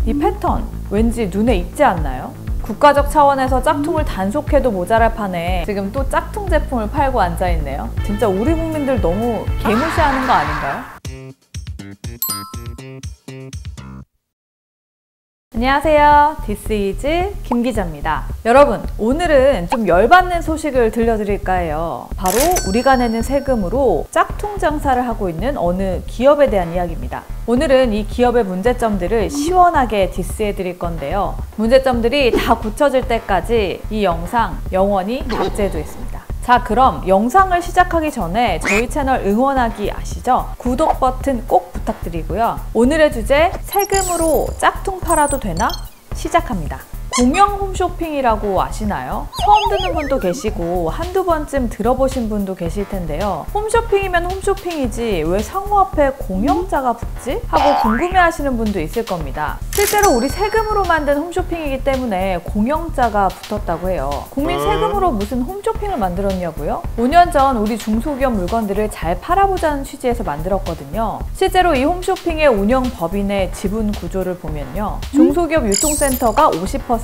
이 패턴 왠지 눈에 익지 않나요? 국가적 차원에서 짝퉁을 단속해도 모자랄 판에 지금 또 짝퉁 제품을 팔고 앉아있네요. 진짜 우리 국민들 너무 개무시하는 거 아닌가요? 안녕하세요. This is 김 기자입니다. 여러분, 오늘은 좀 열받는 소식을 들려드릴까 해요. 바로 우리가 내는 세금으로 짝퉁 장사를 하고 있는 어느 기업에 대한 이야기입니다. 오늘은 이 기업의 문제점들을 시원하게 디스해드릴 건데요. 문제점들이 다 고쳐질 때까지 이 영상 영원히 삭제해두겠습니다. 자, 그럼 영상을 시작하기 전에 저희 채널 응원하기 아시죠? 구독 버튼 꼭 부탁드리고요. 오늘의 주제, 세금으로 짝퉁 팔아도 되나? 시작합니다. 공영 홈쇼핑이라고 아시나요? 처음 듣는 분도 계시고 한두 번쯤 들어보신 분도 계실 텐데요. 홈쇼핑이면 홈쇼핑이지 왜 상호 앞에 공영자가 붙지? 하고 궁금해하시는 분도 있을 겁니다. 실제로 우리 세금으로 만든 홈쇼핑이기 때문에 공영자가 붙었다고 해요. 국민 세금으로 무슨 홈쇼핑을 만들었냐고요? 5년 전 우리 중소기업 물건들을 잘 팔아보자는 취지에서 만들었거든요. 실제로 이 홈쇼핑의 운영 법인의 지분 구조를 보면요. 중소기업 유통센터가 50%,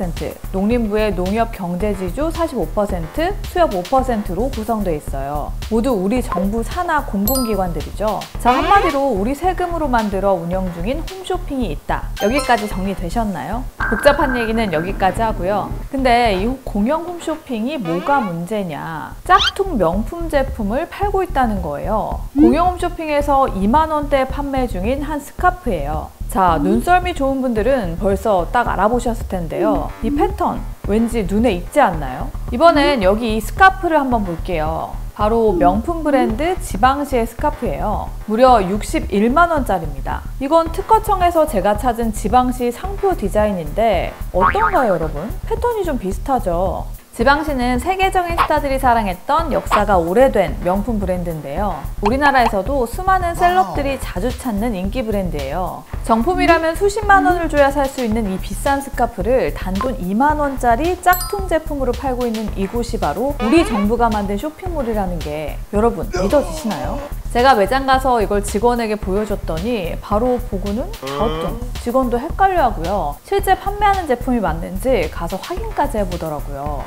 농림부의 농협경제지주 45%, 수협 5%로 구성되어 있어요. 모두 우리 정부 산하 공공기관들이죠. 자, 한마디로 우리 세금으로 만들어 운영 중인 홈쇼핑이 있다. 여기까지 정리되셨나요? 복잡한 얘기는 여기까지 하고요. 근데 이 공영 홈쇼핑이 뭐가 문제냐? 짝퉁 명품 제품을 팔고 있다는 거예요. 공영 홈쇼핑에서 2만 원대 판매 중인 한 스카프예요. 자, 눈썰미 좋은 분들은 벌써 딱 알아보셨을 텐데요. 이 패턴 왠지 눈에 익지 않나요? 이번엔 여기 이 스카프를 한번 볼게요. 바로 명품 브랜드 지방시의 스카프예요. 무려 61만 원짜리입니다. 이건 특허청에서 제가 찾은 지방시 상표 디자인인데 어떤가요, 여러분? 패턴이 좀 비슷하죠? 지방시는 세계적인 스타들이 사랑했던 역사가 오래된 명품 브랜드인데요. 우리나라에서도 수많은 셀럽들이 자주 찾는 인기 브랜드예요. 정품이라면 수십만 원을 줘야 살 수 있는 이 비싼 스카프를 단돈 2만 원짜리 짝퉁 제품으로 팔고 있는 이곳이 바로 우리 정부가 만든 쇼핑몰이라는 게 여러분 믿어지시나요? 제가 매장 가서 이걸 직원에게 보여줬더니 바로 보고는 갸우뚱, 직원도 헷갈려 하고요. 실제 판매하는 제품이 맞는지 가서 확인까지 해보더라고요.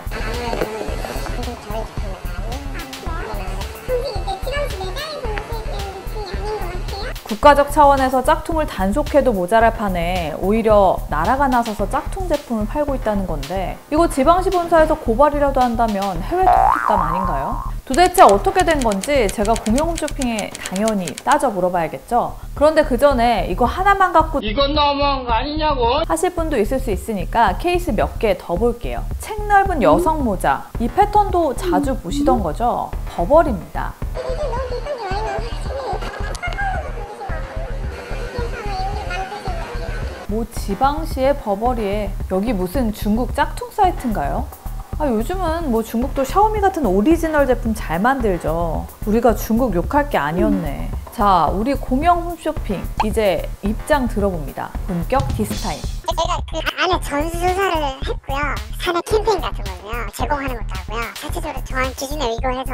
국가적 차원에서 짝퉁을 단속해도 모자랄 판에 오히려 나라가 나서서 짝퉁 제품을 팔고 있다는 건데 이거 지방시 본사에서 고발이라도 한다면 해외 토픽감 아닌가요? 도대체 어떻게 된 건지 제가 공영 홈쇼핑에 당연히 따져 물어봐야겠죠? 그런데 그 전에 이거 하나만 갖고 이건 너무한 거 아니냐고 하실 분도 있을 수 있으니까 케이스 몇 개 더 볼게요. 책 넓은 여성 모자, 이 패턴도 자주 보시던 거죠? 버버리입니다. 뭐 지방시의 버버리에 여기 무슨 중국 짝퉁 사이트인가요? 아, 요즘은 뭐 중국도 샤오미 같은 오리지널 제품 잘 만들죠. 우리가 중국 욕할 게 아니었네. 자, 우리 공영 홈쇼핑 이제 입장 들어봅니다. 본격 디스타임. 저희가 그 안에 전수조사를 했고요. 사내 캠페인 같은 거는요 제공하는 것도 하고요. 자체적으로 정한 기준에 의거해서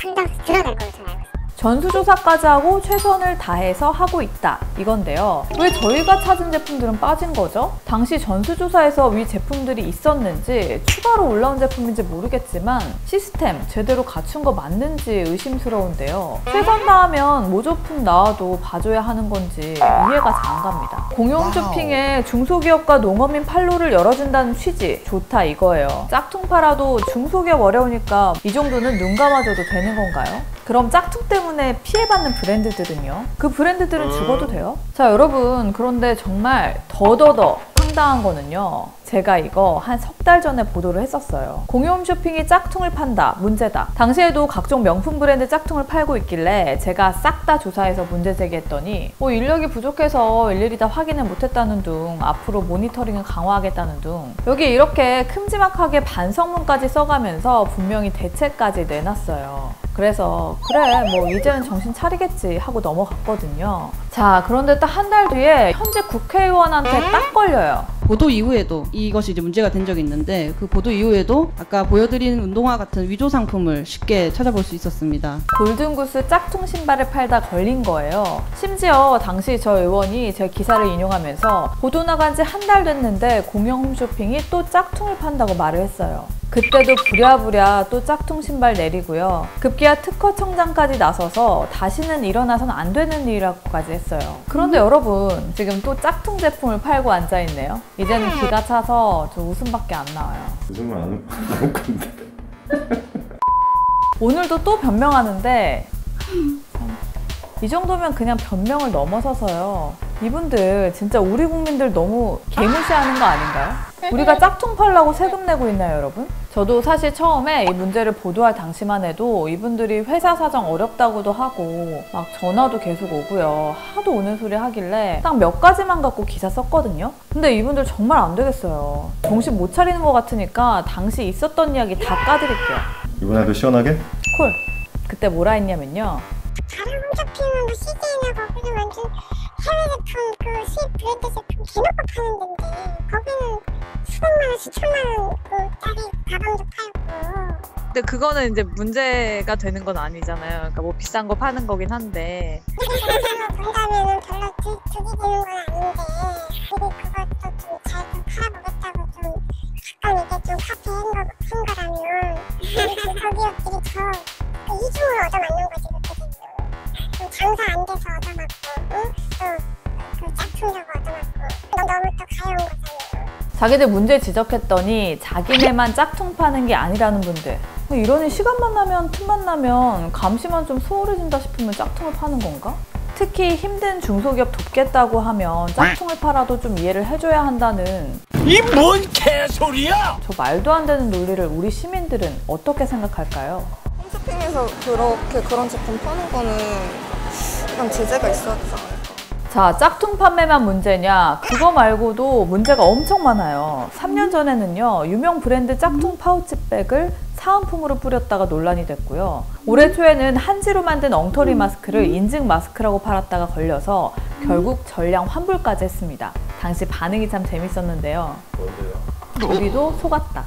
상당수 드러낸 걸로 저는 알고 있습니다. 전수조사까지 하고 최선을 다해서 하고 있다 이건데요. 왜 저희가 찾은 제품들은 빠진 거죠? 당시 전수조사에서 위 제품들이 있었는지 추가로 올라온 제품인지 모르겠지만 시스템 제대로 갖춘 거 맞는지 의심스러운데요. 최선 다하면 모조품 나와도 봐줘야 하는 건지 이해가 잘 안 갑니다. 공영 쇼핑에 중소기업과 농어민 판로를 열어준다는 취지 좋다 이거예요. 짝퉁 팔아도 중소기업 어려우니까 이 정도는 눈 감아줘도 되는 건가요? 그럼 짝퉁 때문에 피해받는 브랜드들은요? 그 브랜드들은 죽어도 돼요? 자, 여러분, 그런데 정말 더더더 황당한 거는요. 제가 이거 한 석 달 전에 보도를 했었어요. 공용 홈쇼핑이 짝퉁을 판다, 문제다. 당시에도 각종 명품 브랜드 짝퉁을 팔고 있길래 제가 싹 다 조사해서 문제 제기했더니 인력이 부족해서 일일이 다 확인을 못했다는 둥, 앞으로 모니터링을 강화하겠다는 둥, 여기 이렇게 큼지막하게 반성문까지 써가면서 분명히 대책까지 내놨어요. 그래서 그래 뭐 이제는 정신 차리겠지 하고 넘어갔거든요. 자, 그런데 딱 한 달 뒤에 현재 국회의원한테 딱 걸려요. 보도 이후에도 이것이 이제 문제가 된 적이 있는데 그 보도 이후에도 아까 보여드린 운동화 같은 위조 상품을 쉽게 찾아볼 수 있었습니다. 골든구스 짝퉁 신발을 팔다 걸린 거예요. 심지어 당시 저 의원이 제 기사를 인용하면서 보도 나간 지 한 달 됐는데 공영 홈쇼핑이 또 짝퉁을 판다고 말을 했어요. 그때도 부랴부랴 또 짝퉁 신발 내리고요. 급기야 특허청장까지 나서서 다시는 일어나선 안 되는 일이라고까지 했어요. 그런데 여러분, 지금 또 짝퉁 제품을 팔고 앉아있네요. 이제는 기가 차서 저 웃음밖에 안 나와요. 웃음을 안 나올 건데. 오늘도 또 변명하는데 이 정도면 그냥 변명을 넘어서서요. 이분들 진짜 우리 국민들 너무 개무시하는 거 아닌가요? 우리가 짝퉁 팔라고 세금 내고 있나요, 여러분? 저도 사실 처음에 이 문제를 보도할 당시만 해도 이분들이 회사 사정 어렵다고도 하고 막 전화도 계속 오고요. 하도 오는 소리 하길래 딱 몇 가지만 갖고 기사 썼거든요. 근데 이분들 정말 안 되겠어요. 정신 못 차리는 것 같으니까 당시 있었던 이야기 다 까드릴게요. 이번에도 시원하게? 콜! 그때 뭐라 했냐면요. 다른 홈쇼핑은 뭐 CJ나 거기는 완전 해외 제품 그 수입 브랜드 제품 대놓고 파는 데인데 거기는 수백만 원씩 천만 원 짜리 가방도 팔고. 근데 그거는 이제 문제가 되는 건 아니잖아요. 그러니까 뭐 비싼 거 파는 거긴 한데. 그런 거 본다면은 별로 득이 되는 건 아닌데 그리고 그것도 좀 잘 좀 팔아보겠다고 좀 가끔 이게 좀 카피한 거라면 그 기업들이 더 이중으로 얻어맞는 거지 그거든요. 좀 장사 안 돼서 얻어맞고 또그 짝퉁이라고 얻어맞고 너무 또 가여운 거잖아요. 자기들 문제 지적했더니 자기네만 짝퉁 파는 게 아니라는 분들. 이러니 시간만 나면 틈만 나면 감시만 좀 소홀해진다 싶으면 짝퉁을 파는 건가? 특히 힘든 중소기업 돕겠다고 하면 짝퉁을 팔아도 좀 이해를 해줘야 한다는 이 뭔 개소리야! 저 말도 안 되는 논리를 우리 시민들은 어떻게 생각할까요? 홈쇼핑에서 그렇게 그런 제품 파는 거는 그냥 제재가 있어야 되지 않을까? 자, 짝퉁 판매만 문제냐? 그거 말고도 문제가 엄청 많아요. 3년 전에는요, 유명 브랜드 짝퉁 파우치백을 사은품으로 뿌렸다가 논란이 됐고요. 올해 초에는 한지로 만든 엉터리 마스크를 인증 마스크라고 팔았다가 걸려서 결국 전량 환불까지 했습니다. 당시 반응이 참 재밌었는데요. 우리도 속았다.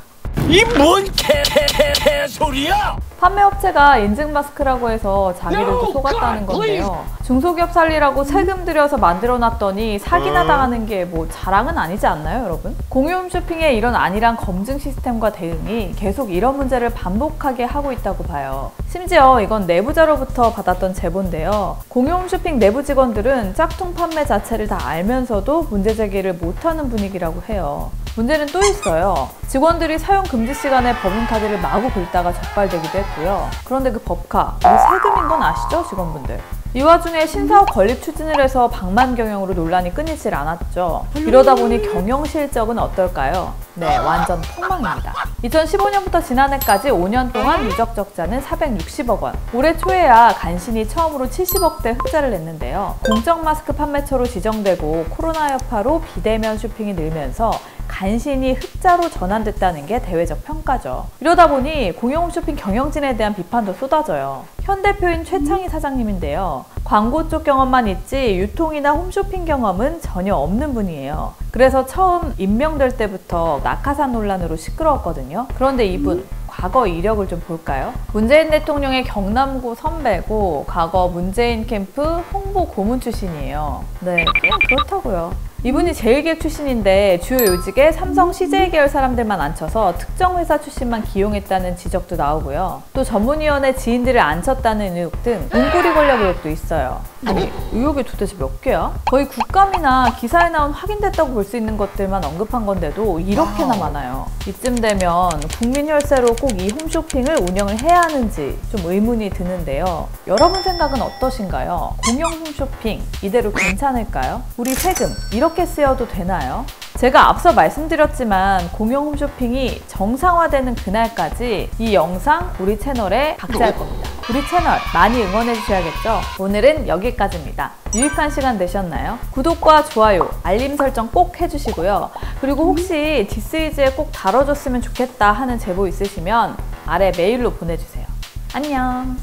이 뭔 개소리야! 판매업체가 인증 마스크라고 해서 자기들도 속았다는 건데요. 중소기업 살리라고 세금 들여서 만들어놨더니 사기나 당하는 게 뭐 자랑은 아니지 않나요, 여러분? 공유 홈쇼핑의 이런 안일한 검증 시스템과 대응이 계속 이런 문제를 반복하게 하고 있다고 봐요. 심지어 이건 내부자로부터 받았던 제보인데요. 공유 홈쇼핑 내부 직원들은 짝퉁 판매 자체를 다 알면서도 문제 제기를 못하는 분위기라고 해요. 문제는 또 있어요. 직원들이 사용 금지 시간에 법인카드를 마구 긁다가 적발되기도 했고요. 그런데 그 법카, 우리 세금인 건 아시죠, 직원분들? 이 와중에 신사업 건립 추진을 해서 방만 경영으로 논란이 끊이질 않았죠. 이러다 보니 경영 실적은 어떨까요? 네, 완전 폭망입니다. 2015년부터 지난해까지 5년 동안 누적 적자는 460억 원. 올해 초에야 간신히 처음으로 70억대 흑자를 냈는데요. 공적 마스크 판매처로 지정되고 코로나 여파로 비대면 쇼핑이 늘면서 간신히 흑자로 전환됐다는 게 대외적 평가죠. 이러다 보니 공영 홈쇼핑 경영진에 대한 비판도 쏟아져요. 현 대표인 최창희 사장님인데요. 광고 쪽 경험만 있지 유통이나 홈쇼핑 경험은 전혀 없는 분이에요. 그래서 처음 임명될 때부터 낙하산 논란으로 시끄러웠거든요. 그런데 이분 과거 이력을 좀 볼까요? 문재인 대통령의 경남고 선배고 과거 문재인 캠프 홍보 고문 출신이에요. 네, 그냥 그렇다고요. 이분이 제일기획 출신인데 주요 요직에 삼성 CJ 계열 사람들만 앉혀서 특정 회사 출신만 기용했다는 지적도 나오고요. 또 전문위원회 지인들을 앉혔다는 의혹 등 문고리 권력 의혹도 있어요. 아니, 의혹이 도대체 몇 개야? 거의 국감이나 기사에 나온 확인됐다고 볼 수 있는 것들만 언급한 건데도 이렇게나 많아요. 이쯤 되면 국민 혈세로 꼭 이 홈쇼핑을 운영을 해야 하는지 좀 의문이 드는데요. 여러분 생각은 어떠신가요? 공영 홈쇼핑 이대로 괜찮을까요? 우리 세금 이렇게 쓰여도 되나요? 제가 앞서 말씀드렸지만 공영 홈쇼핑이 정상화되는 그날까지 이 영상 우리 채널에 박제할 겁니다. 우리 채널 많이 응원해 주셔야겠죠? 오늘은 여기까지입니다. 유익한 시간 되셨나요? 구독과 좋아요, 알림 설정 꼭 해주시고요. 그리고 혹시 디스이즈에 꼭 다뤄줬으면 좋겠다 하는 제보 있으시면 아래 메일로 보내주세요. 안녕!